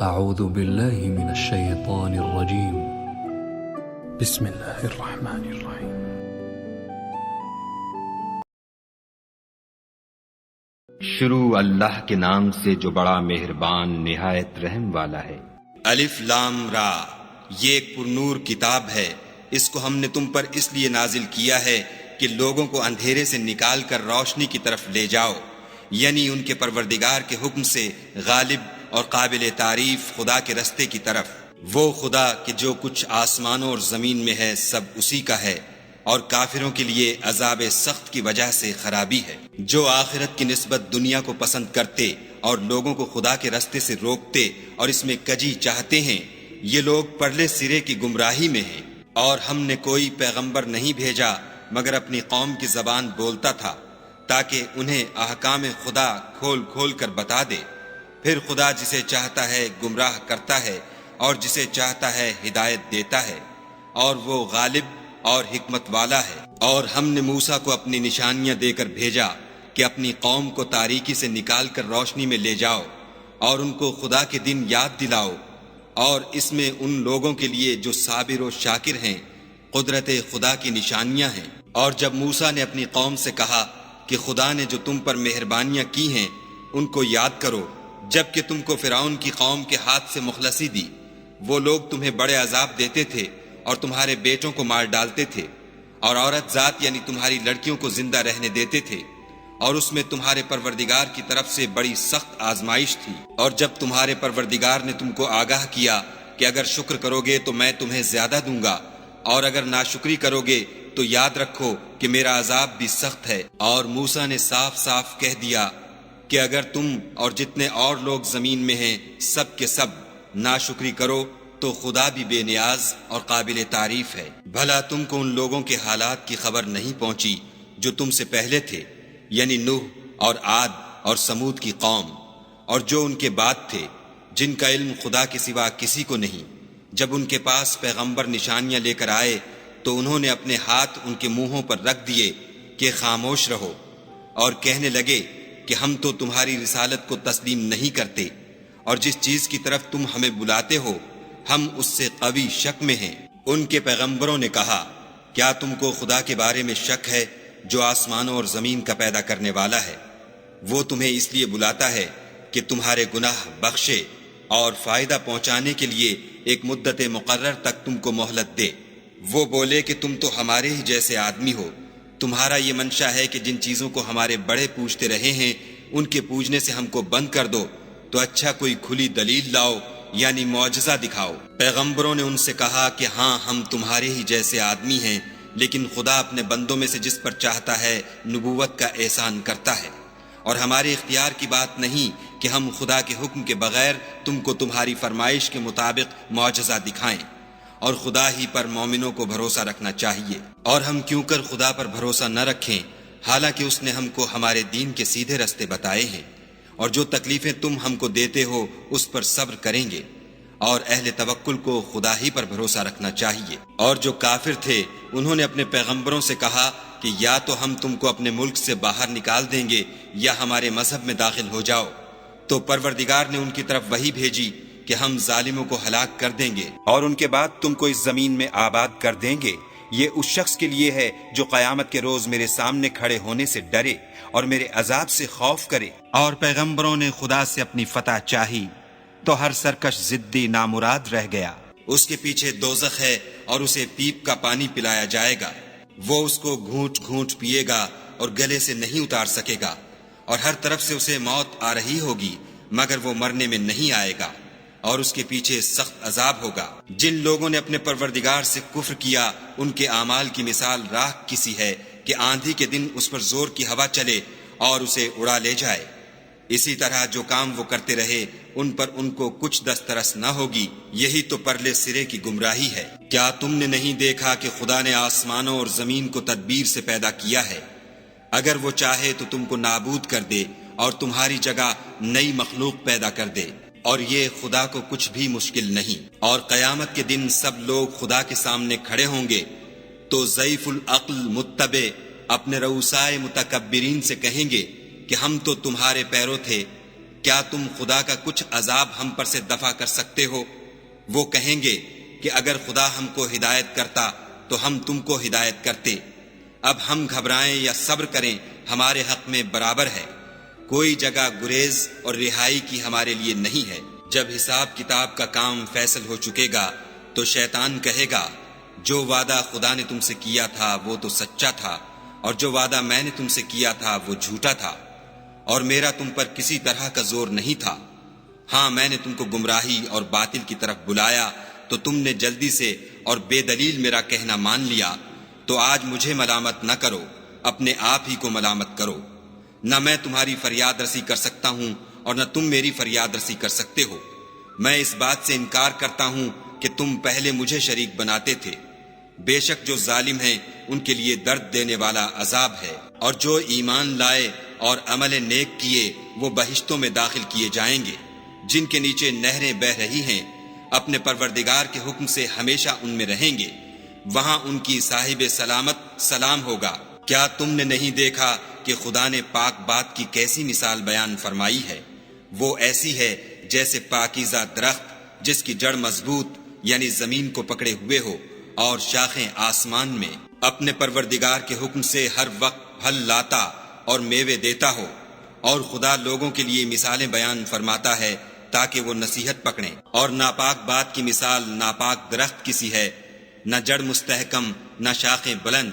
أعوذ بالله من الشيطان الرجيم بسم الله الرحمن الرحيم شروع اللہ کے نام سے جو بڑا مہربان نہایت رحم والا ہے۔ الف لام را، یہ ایک پرنور کتاب ہے، اس کو ہم نے تم پر اس لیے نازل کیا ہے کہ لوگوں کو اندھیرے سے نکال کر روشنی کی طرف لے جاؤ، یعنی ان کے پروردگار کے حکم سے غالب اور قابل تعریف خدا کے رستے کی طرف۔ وہ خدا کہ جو کچھ آسمانوں اور زمین میں ہے سب اسی کا ہے، اور کافروں کے لیے عذاب سخت کی وجہ سے خرابی ہے۔ جو آخرت کی نسبت دنیا کو پسند کرتے اور لوگوں کو خدا کے رستے سے روکتے اور اس میں کجی چاہتے ہیں، یہ لوگ پرلے سرے کی گمراہی میں ہیں۔ اور ہم نے کوئی پیغمبر نہیں بھیجا مگر اپنی قوم کی زبان بولتا تھا، تاکہ انہیں احکام خدا کھول کھول کر بتا دے۔ پھر خدا جسے چاہتا ہے گمراہ کرتا ہے اور جسے چاہتا ہے ہدایت دیتا ہے، اور وہ غالب اور حکمت والا ہے۔ اور ہم نے موسیٰ کو اپنی نشانیاں دے کر بھیجا کہ اپنی قوم کو تاریکی سے نکال کر روشنی میں لے جاؤ اور ان کو خدا کے دن یاد دلاؤ، اور اس میں ان لوگوں کے لیے جو صابر و شاکر ہیں قدرت خدا کی نشانیاں ہیں۔ اور جب موسیٰ نے اپنی قوم سے کہا کہ خدا نے جو تم پر مہربانیاں کی ہیں ان کو یاد کرو، جب کہ تم کو فرعون کی قوم کے ہاتھ سے مخلصی دی، وہ لوگ تمہیں بڑے عذاب دیتے تھے اور تمہارے بیٹوں کو مار ڈالتے تھے، اور عورت ذات یعنی تمہاری لڑکیوں کو زندہ رہنے دیتے تھے، اور اس میں تمہارے پروردگار کی طرف سے بڑی سخت آزمائش تھی۔ اور جب تمہارے پروردگار نے تم کو آگاہ کیا کہ اگر شکر کرو گے تو میں تمہیں زیادہ دوں گا، اور اگر ناشکری کرو گے تو یاد رکھو کہ میرا عذاب بھی سخت ہے۔ اور موسیٰ نے صاف صاف کہہ دیا کہ اگر تم اور جتنے اور لوگ زمین میں ہیں سب کے سب ناشکری کرو تو خدا بھی بے نیاز اور قابل تعریف ہے۔ بھلا تم کو ان لوگوں کے حالات کی خبر نہیں پہنچی جو تم سے پہلے تھے، یعنی نوح اور عاد اور سمود کی قوم، اور جو ان کے بعد تھے، جن کا علم خدا کے سوا کسی کو نہیں۔ جب ان کے پاس پیغمبر نشانیاں لے کر آئے تو انہوں نے اپنے ہاتھ ان کے منہوں پر رکھ دیے کہ خاموش رہو، اور کہنے لگے کہ ہم تو تمہاری رسالت کو تسلیم نہیں کرتے، اور جس چیز کی طرف تم ہمیں بلاتے ہو ہم اس سے قوی شک میں ہیں۔ ان کے پیغمبروں نے کہا، کیا تم کو خدا کے بارے میں شک ہے جو آسمانوں اور زمین کا پیدا کرنے والا ہے؟ وہ تمہیں اس لیے بلاتا ہے کہ تمہارے گناہ بخشے اور فائدہ پہنچانے کے لیے ایک مدت مقرر تک تم کو مہلت دے۔ وہ بولے کہ تم تو ہمارے ہی جیسے آدمی ہو، تمہارا یہ منشا ہے کہ جن چیزوں کو ہمارے بڑے پوجتے رہے ہیں ان کے پوجنے سے ہم کو بند کر دو، تو اچھا کوئی کھلی دلیل لاؤ یعنی معجزہ دکھاؤ۔ پیغمبروں نے ان سے کہا کہ ہاں ہم تمہارے ہی جیسے آدمی ہیں، لیکن خدا اپنے بندوں میں سے جس پر چاہتا ہے نبوت کا احسان کرتا ہے، اور ہمارے اختیار کی بات نہیں کہ ہم خدا کے حکم کے بغیر تم کو تمہاری فرمائش کے مطابق معجزہ دکھائیں، اور خدا ہی پر مومنوں کو بھروسہ رکھنا چاہیے۔ اور ہم کیوں کر خدا پر بھروسہ نہ رکھیں حالانکہ اس نے ہم کو ہمارے دین کے سیدھے رستے بتائے ہیں، اور جو تکلیفیں تم ہم کو دیتے ہو اس پر صبر کریں گے، اور اہل توکل کو خدا ہی پر بھروسہ رکھنا چاہیے۔ اور جو کافر تھے انہوں نے اپنے پیغمبروں سے کہا کہ یا تو ہم تم کو اپنے ملک سے باہر نکال دیں گے یا ہمارے مذہب میں داخل ہو جاؤ، تو پروردگار نے ان کی طرف وحی بھیجی کہ ہم ظالموں کو ہلاک کر دیں گے اور ان کے بعد تم کو اس زمین میں آباد کر دیں گے۔ یہ اس شخص کے لیے ہے جو قیامت کے روز میرے سامنے کھڑے ہونے سے ڈرے اور میرے عذاب سے خوف کرے۔ اور پیغمبروں نے خدا سے اپنی فتح چاہی تو ہر سرکش ضدی نامراد رہ گیا۔ اس کے پیچھے دوزخ ہے اور اسے پیپ کا پانی پلایا جائے گا، وہ اس کو گھونٹ گھونٹ پیے گا اور گلے سے نہیں اتار سکے گا، اور ہر طرف سے اسے موت آ رہی ہوگی مگر وہ مرنے میں نہیں آئے گا، اور اس کے پیچھے سخت عذاب ہوگا۔ جن لوگوں نے اپنے پروردگار سے کفر کیا ان کے اعمال کی مثال راکھ کسی ہے کہ آندھی کے دن اس پر زور کی ہوا چلے اور اسے اڑا لے جائے۔ اسی طرح جو کام وہ کرتے رہے ان پر ان کو کچھ دسترس نہ ہوگی، یہی تو پرلے سرے کی گمراہی ہے۔ کیا تم نے نہیں دیکھا کہ خدا نے آسمانوں اور زمین کو تدبیر سے پیدا کیا ہے؟ اگر وہ چاہے تو تم کو نابود کر دے اور تمہاری جگہ نئی مخلوق پیدا کر دے، اور یہ خدا کو کچھ بھی مشکل نہیں۔ اور قیامت کے دن سب لوگ خدا کے سامنے کھڑے ہوں گے تو ضعیف العقل متبع اپنے رؤسائے متکبرین سے کہیں گے کہ ہم تو تمہارے پیرو تھے، کیا تم خدا کا کچھ عذاب ہم پر سے دفع کر سکتے ہو؟ وہ کہیں گے کہ اگر خدا ہم کو ہدایت کرتا تو ہم تم کو ہدایت کرتے۔ اب ہم گھبرائیں یا صبر کریں ہمارے حق میں برابر ہے، کوئی جگہ گریز اور رہائی کی ہمارے لیے نہیں ہے۔ جب حساب کتاب کا کام فیصل ہو چکے گا تو شیطان کہے گا جو وعدہ خدا نے تم سے کیا تھا وہ تو سچا تھا، اور جو وعدہ میں نے تم سے کیا تھا وہ جھوٹا تھا، اور میرا تم پر کسی طرح کا زور نہیں تھا۔ ہاں میں نے تم کو گمراہی اور باطل کی طرف بلایا تو تم نے جلدی سے اور بے دلیل میرا کہنا مان لیا، تو آج مجھے ملامت نہ کرو، اپنے آپ ہی کو ملامت کرو۔ نہ میں تمہاری فریاد رسی کر سکتا ہوں اور نہ تم میری فریاد رسی کر سکتے ہو۔ میں اس بات سے انکار کرتا ہوں کہ تم پہلے مجھے شریک بناتے تھے۔ بے شک جو ظالم ہیں ان کے لیے درد دینے والا عذاب ہے، اور جو ایمان لائے اور عمل نیک کیے وہ بہشتوں میں داخل کیے جائیں گے جن کے نیچے نہریں بہہ رہی ہیں، اپنے پروردگار کے حکم سے ہمیشہ ان میں رہیں گے، وہاں ان کی صاحب سلامت سلام ہوگا۔ کیا تم نے نہیں دیکھا کہ خدا نے پاک بات کی کیسی مثال بیان فرمائی ہے؟ وہ ایسی ہے جیسے پاکیزہ درخت جس کی جڑ مضبوط یعنی زمین کو پکڑے ہوئے ہو اور شاخیں آسمان میں، اپنے پروردگار کے حکم سے ہر وقت پھل لاتا اور میوے دیتا ہو۔ اور خدا لوگوں کے لیے مثالیں بیان فرماتا ہے تاکہ وہ نصیحت پکڑیں۔ اور ناپاک بات کی مثال ناپاک درخت کی سی ہے، نہ جڑ مستحکم نہ شاخیں بلند،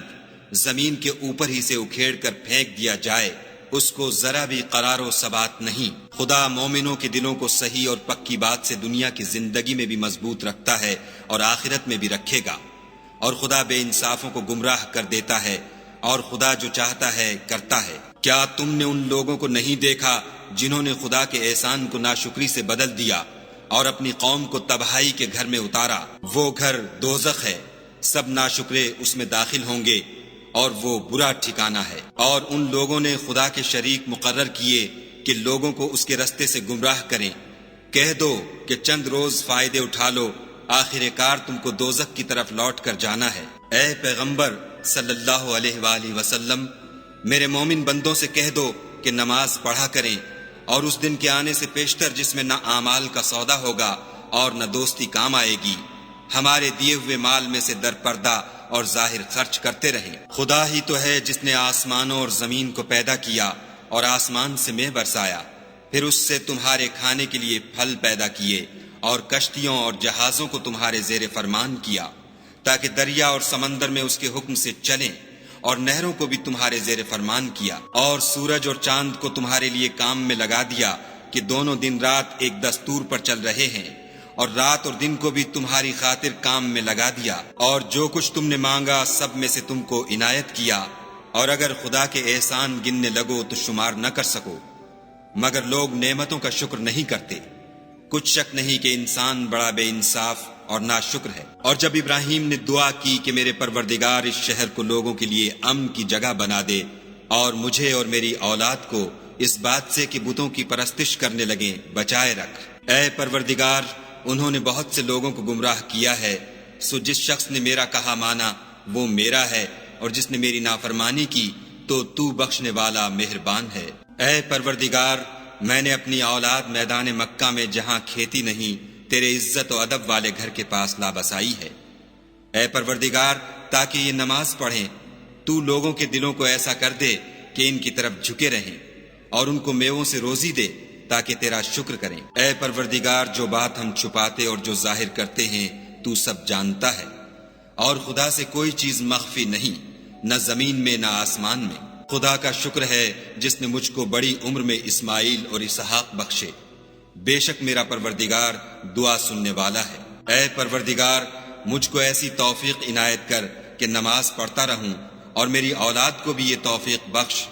زمین کے اوپر ہی سے اکھیڑ کر پھینک دیا جائے، اس کو ذرا بھی قرار و ثبات نہیں۔ خدا مومنوں کے دلوں کو صحیح اور پکی بات سے دنیا کی زندگی میں بھی مضبوط رکھتا ہے اور آخرت میں بھی رکھے گا، اور خدا بے انصافوں کو گمراہ کر دیتا ہے، اور خدا جو چاہتا ہے کرتا ہے۔ کیا تم نے ان لوگوں کو نہیں دیکھا جنہوں نے خدا کے احسان کو ناشکری سے بدل دیا اور اپنی قوم کو تباہی کے گھر میں اتارا؟ وہ گھر دوزخ ہے، سب ناشکرے اس میں داخل ہوں گے، اور وہ برا ٹھکانہ ہے۔ اور ان لوگوں نے خدا کے شریک مقرر کیے کہ لوگوں کو اس کے رستے سے گمراہ کریں۔ کہہ دو کہ چند روز فائدے اٹھا لو، آخر کار تم کو دوزخ کی طرف لوٹ کر جانا ہے۔ اے پیغمبر صلی اللہ علیہ وآلہ وسلم، میرے مومن بندوں سے کہہ دو کہ نماز پڑھا کریں، اور اس دن کے آنے سے پیشتر جس میں نہ اعمال کا سودا ہوگا اور نہ دوستی کام آئے گی، ہمارے دیے ہوئے مال میں سے در پردہ اور ظاہر خرچ کرتے رہیں۔ خدا ہی تو ہے جس نے آسمانوں اور زمین کو پیدا کیا اور آسمان سے مے برسایا، پھر اس سے تمہارے کھانے کے لیے پھل پیدا کیے، اور کشتیوں اور جہازوں کو تمہارے زیر فرمان کیا تاکہ دریا اور سمندر میں اس کے حکم سے چلیں، اور نہروں کو بھی تمہارے زیر فرمان کیا، اور سورج اور چاند کو تمہارے لیے کام میں لگا دیا کہ دونوں دن رات ایک دستور پر چل رہے ہیں، اور رات اور دن کو بھی تمہاری خاطر کام میں لگا دیا، اور جو کچھ تم نے مانگا سب میں سے تم کو عنایت کیا، اور اگر خدا کے احسان گننے لگو تو شمار نہ کر سکو، مگر لوگ نعمتوں کا شکر نہیں کرتے۔ کچھ شک نہیں کہ انسان بڑا بے انصاف اور ناشکر ہے۔ اور جب ابراہیم نے دعا کی کہ میرے پروردگار اس شہر کو لوگوں کے لیے امن کی جگہ بنا دے، اور مجھے اور میری اولاد کو اس بات سے کہ بتوں کی پرستش کرنے لگیں بچائے رکھ۔ اے پروردگار، انہوں نے بہت سے لوگوں کو گمراہ کیا ہے، سو جس شخص نے میرا کہا مانا وہ میرا ہے، اور جس نے میری نافرمانی کی تو بخشنے والا مہربان ہے۔ اے پروردگار، میں نے اپنی اولاد میدان مکہ میں جہاں کھیتی نہیں تیرے عزت و ادب والے گھر کے پاس لابسائی ہے۔ اے پروردگار، تاکہ یہ نماز پڑھیں، تو لوگوں کے دلوں کو ایسا کر دے کہ ان کی طرف جھکے رہیں، اور ان کو میووں سے روزی دے تاکہ تیرا شکر کریں۔ اے پروردگار، جو بات ہم چھپاتے اور جو ظاہر کرتے ہیں تو سب جانتا ہے، اور خدا سے کوئی چیز مخفی نہیں، نہ زمین میں نہ آسمان میں۔ خدا کا شکر ہے جس نے مجھ کو بڑی عمر میں اسماعیل اور اسحاق بخشے، بے شک میرا پروردگار دعا سننے والا ہے۔ اے پروردگار، مجھ کو ایسی توفیق عنایت کر کہ نماز پڑھتا رہوں، اور میری اولاد کو بھی یہ توفیق بخش۔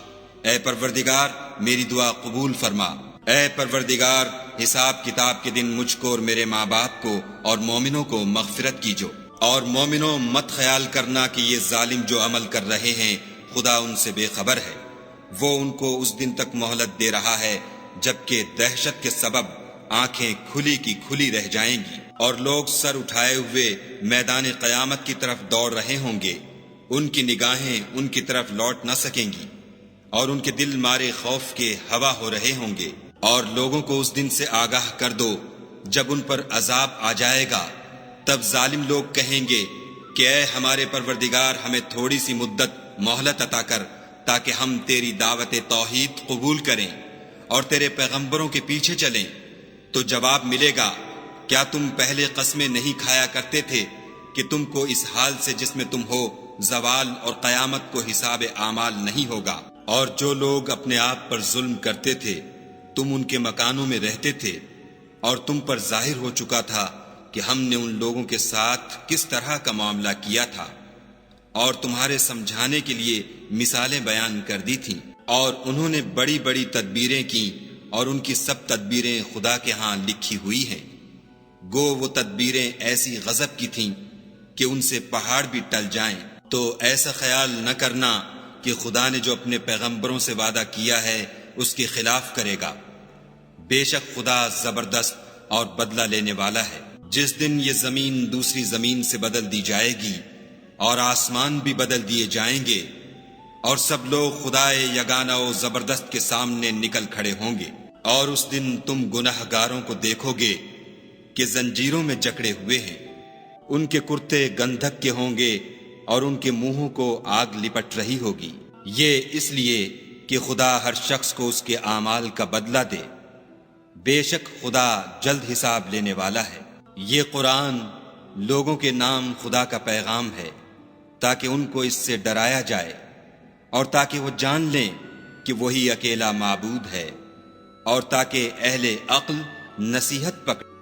اے پروردگار، میری دعا قبول فرما۔ اے پروردگار، حساب کتاب کے دن مجھ کو اور میرے ماں باپ کو اور مومنوں کو مغفرت کیجو۔ اور مومنوں، مت خیال کرنا کہ یہ ظالم جو عمل کر رہے ہیں خدا ان سے بے خبر ہے، وہ ان کو اس دن تک مہلت دے رہا ہے جبکہ دہشت کے سبب آنکھیں کھلی کی کھلی رہ جائیں گی، اور لوگ سر اٹھائے ہوئے میدان قیامت کی طرف دوڑ رہے ہوں گے، ان کی نگاہیں ان کی طرف لوٹ نہ سکیں گی، اور ان کے دل مارے خوف کے ہوا ہو رہے ہوں گے۔ اور لوگوں کو اس دن سے آگاہ کر دو جب ان پر عذاب آ جائے گا، تب ظالم لوگ کہیں گے کہ اے ہمارے پروردگار، ہمیں تھوڑی سی مدت مہلت عطا کر تاکہ ہم تیری دعوت توحید قبول کریں اور تیرے پیغمبروں کے پیچھے چلیں۔ تو جواب ملے گا، کیا تم پہلے قسمیں نہیں کھایا کرتے تھے کہ تم کو اس حال سے جس میں تم ہو زوال اور قیامت کو حساب اعمال نہیں ہوگا؟ اور جو لوگ اپنے آپ پر ظلم کرتے تھے تم ان کے مکانوں میں رہتے تھے، اور تم پر ظاہر ہو چکا تھا کہ ہم نے ان لوگوں کے ساتھ کس طرح کا معاملہ کیا تھا، اور تمہارے سمجھانے کے لیے مثالیں بیان کر دی تھیں، اور انہوں نے بڑی بڑی تدبیریں کی، اور ان کی سب تدبیریں خدا کے ہاں لکھی ہوئی ہیں۔ گو وہ تدبیریں ایسی غضب کی تھیں کہ ان سے پہاڑ بھی ٹل جائیں۔ تو ایسا خیال نہ کرنا کہ خدا نے جو اپنے پیغمبروں سے وعدہ کیا ہے اس کے خلاف کرے گا۔ بے شک خدا زبردست اور بدلہ لینے والا ہے۔ جس دن یہ زمین دوسری زمین سے بدل دی جائے گی اور آسمان بھی بدل دیے جائیں گے، اور سب لوگ خدائے یگانہ و زبردست کے سامنے نکل کھڑے ہوں گے، اور اس دن تم گناہ گاروں کو دیکھو گے کہ زنجیروں میں جکڑے ہوئے ہیں، ان کے کرتے گندھک کے ہوں گے اور ان کے منہوں کو آگ لپٹ رہی ہوگی۔ یہ اس لیے کہ خدا ہر شخص کو اس کے اعمال کا بدلہ دے۔ بے شک خدا جلد حساب لینے والا ہے۔ یہ قرآن لوگوں کے نام خدا کا پیغام ہے تاکہ ان کو اس سے ڈرایا جائے اور تاکہ وہ جان لیں کہ وہی اکیلا معبود ہے، اور تاکہ اہل عقل نصیحت پکڑیں۔